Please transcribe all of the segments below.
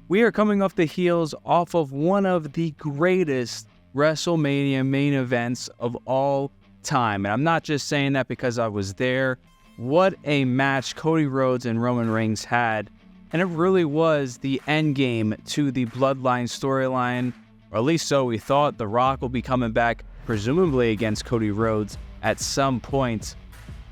We are coming off the heels off of one of the greatest WrestleMania main events of all time. And I'm not just saying that because I was there. What a match Cody Rhodes and Roman Reigns had. And it really was the end game to the Bloodline storyline. Or at least so we thought. The Rock will be coming back, presumably against Cody Rhodes at some point.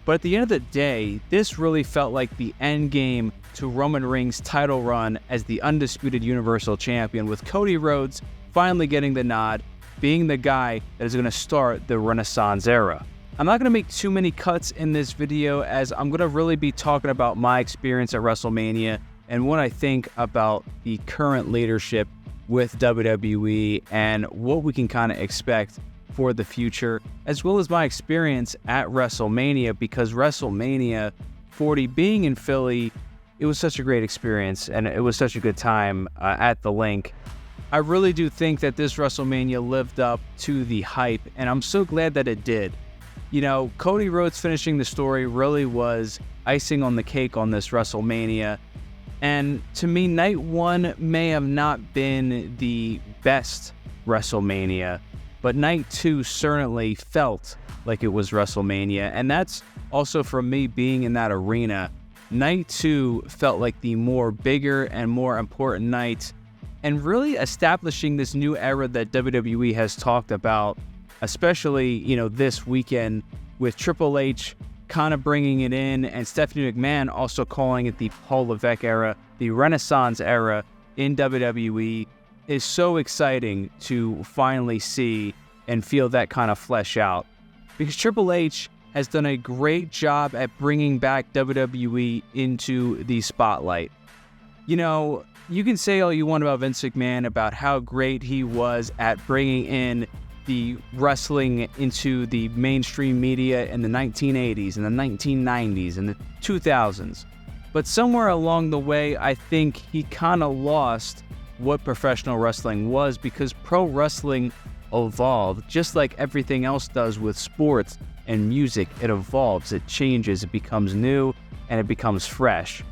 But at the end of the day, this really felt like the end game to Roman Reigns' title run as the undisputed Universal Champion, with Cody Rhodes finally getting the nod, being the guy that is going to start the Renaissance era. I'm not going to make too many cuts in this video, as I'm going to really be talking about my experience at WrestleMania and what I think about the current leadership with WWE and what we can kind of expect for the future, as well as my experience at WrestleMania, because WrestleMania 40 being in Philly, it was such a great experience and it was such a good time at the Link. I really do think that this WrestleMania lived up to the hype, and I'm so glad that it did. You know, Cody Rhodes finishing the story really was icing on the cake on this WrestleMania. And to me, night one may have not been the best WrestleMania, but night two certainly felt like it was WrestleMania. And that's also from me being in that arena. Night two felt like the more bigger and more important night, and really establishing this new era that WWE has talked about, especially, you know, this weekend with Triple H kind of bringing it in, and Stephanie McMahon also calling it the Paul Levesque era, the Renaissance era in WWE, is so exciting to finally see and feel that kind of flesh out. Because Triple H has done a great job at bringing back WWE into the spotlight. You know, you can say all you want about Vince McMahon, about how great he was at bringing in the wrestling into the mainstream media in the 1980s and the 1990s and the 2000s. But somewhere along the way, I think he kind of lost what professional wrestling was, because pro wrestling evolved just like everything else does with sports and music. It evolves, it changes, it becomes new, and it becomes fresh.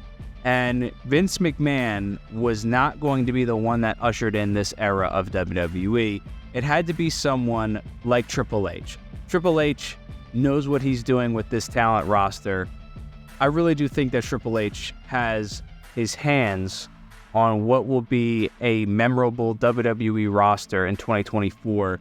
And Vince McMahon was not going to be the one that ushered in this era of WWE. It had to be someone like Triple H. Triple H knows what he's doing with this talent roster. I really do think that Triple H has his hands on what will be a memorable WWE roster in 2024.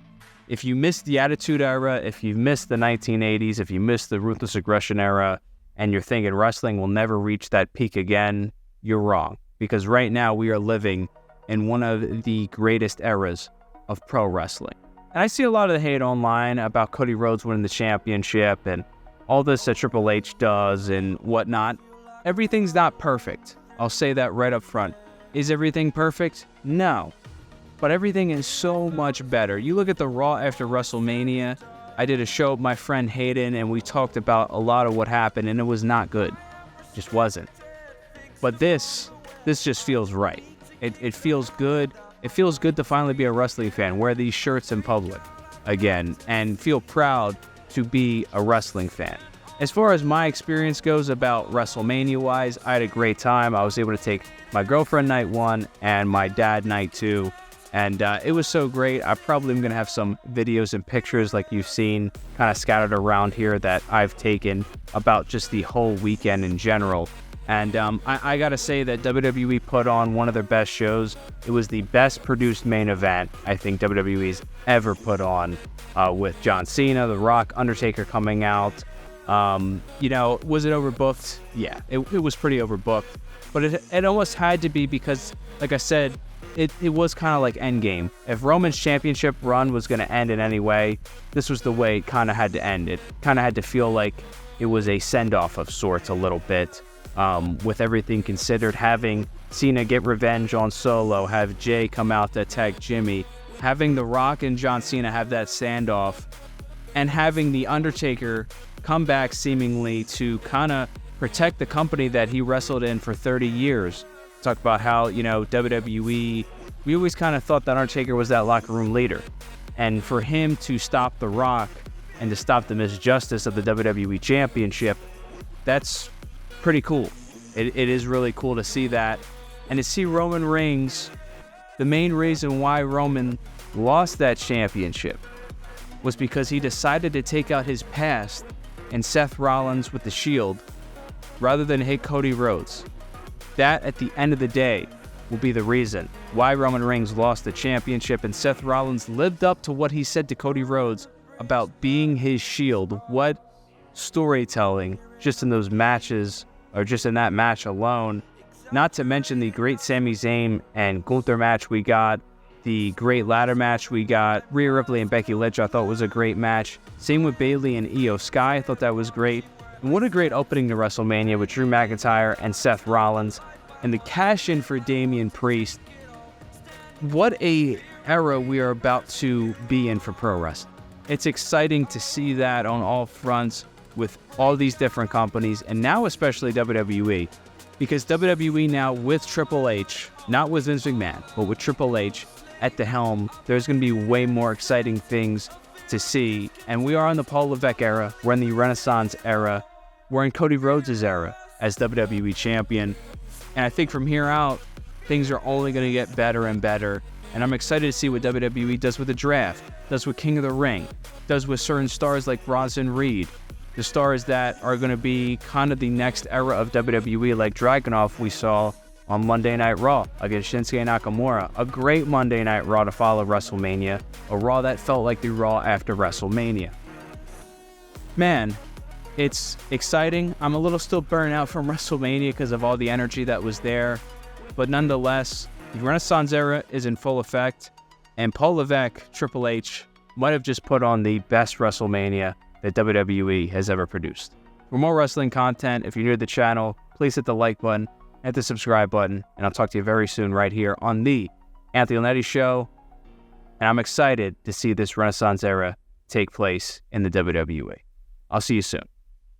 If you missed the Attitude Era, if you missed the 1980s, if you missed the Ruthless Aggression Era, and you're thinking wrestling will never reach that peak again, you're wrong. Because right now we are living in one of the greatest eras of pro wrestling. And I see a lot of the hate online about Cody Rhodes winning the championship and all this that Triple H does and whatnot. Everything's not perfect. I'll say that right up front. Is everything perfect? No. But everything is so much better. You look at the Raw after WrestleMania. I did a show with my friend Hayden, and we talked about a lot of what happened, and it was not good. It just wasn't. But this just feels right. It feels good. It feels good to finally be a wrestling fan, wear these shirts in public again, and feel proud to be a wrestling fan. As far as my experience goes about WrestleMania-wise, I had a great time. I was able to take my girlfriend night one and my dad night two. And it was so great. I probably am going to have some videos and pictures like you've seen kind of scattered around here that I've taken about just the whole weekend in general. And I got to say that WWE put on one of their best shows. It was the best produced main event I think WWE's ever put on, with John Cena, The Rock, Undertaker coming out. You know, was it overbooked? Yeah, it was pretty overbooked. But it almost had to be, because, like I said, it was kind of like Endgame. If Roman's championship run was going to end in any way, this was the way it kind of had to end. It kind of had to feel like it was a send-off of sorts a little bit, with everything considered. Having Cena get revenge on Solo, have Jay come out to attack Jimmy, having The Rock and John Cena have that standoff, and having The Undertaker come back seemingly to kind of protect the company that he wrestled in for 30 years. Talk about how, you know, WWE, we always kind of thought that Undertaker was that locker room leader. And for him to stop The Rock and to stop the misjustice of the WWE Championship, that's pretty cool. It is really cool to see that. And to see Roman Reigns, the main reason why Roman lost that championship was because he decided to take out his past and Seth Rollins with the Shield rather than hit Cody Rhodes. That, at the end of the day, will be the reason why Roman Reigns lost the championship, and Seth Rollins lived up to what he said to Cody Rhodes about being his Shield. What storytelling just in those matches, or just in that match alone. Not to mention the great Sami Zayn and Gunther match we got, the great ladder match we got. Rhea Ripley and Becky Lynch I thought was a great match. Same with Bayley and Io Sky, I thought that was great. And what a great opening to WrestleMania with Drew McIntyre and Seth Rollins. And the cash-in for Damian Priest. What a era we are about to be in for pro wrestling. It's exciting to see that on all fronts with all these different companies, and now especially WWE. Because WWE now with Triple H, not with Vince McMahon, but with Triple H at the helm, there's going to be way more exciting things to see. And we are in the Paul Levesque era. We're in the Renaissance era. We're in Cody Rhodes' era as WWE champion. And I think from here out, things are only going to get better and better. And I'm excited to see what WWE does with the draft, does with King of the Ring, does with certain stars like Bronson Reed, the stars that are going to be kind of the next era of WWE, like Dragunov we saw on Monday Night Raw against Shinsuke Nakamura. A great Monday Night Raw to follow WrestleMania, a Raw that felt like the Raw after WrestleMania. Man, it's exciting. I'm a little still burnt out from WrestleMania because of all the energy that was there, but nonetheless, the Renaissance era is in full effect, and Paul Levesque, Triple H, might have just put on the best WrestleMania that WWE has ever produced. For more wrestling content, if you're new to the channel, please hit the like button, hit the subscribe button, and I'll talk to you very soon right here on the Anthony Leonetti Show. And I'm excited to see this Renaissance era take place in the WWE. I'll see you soon.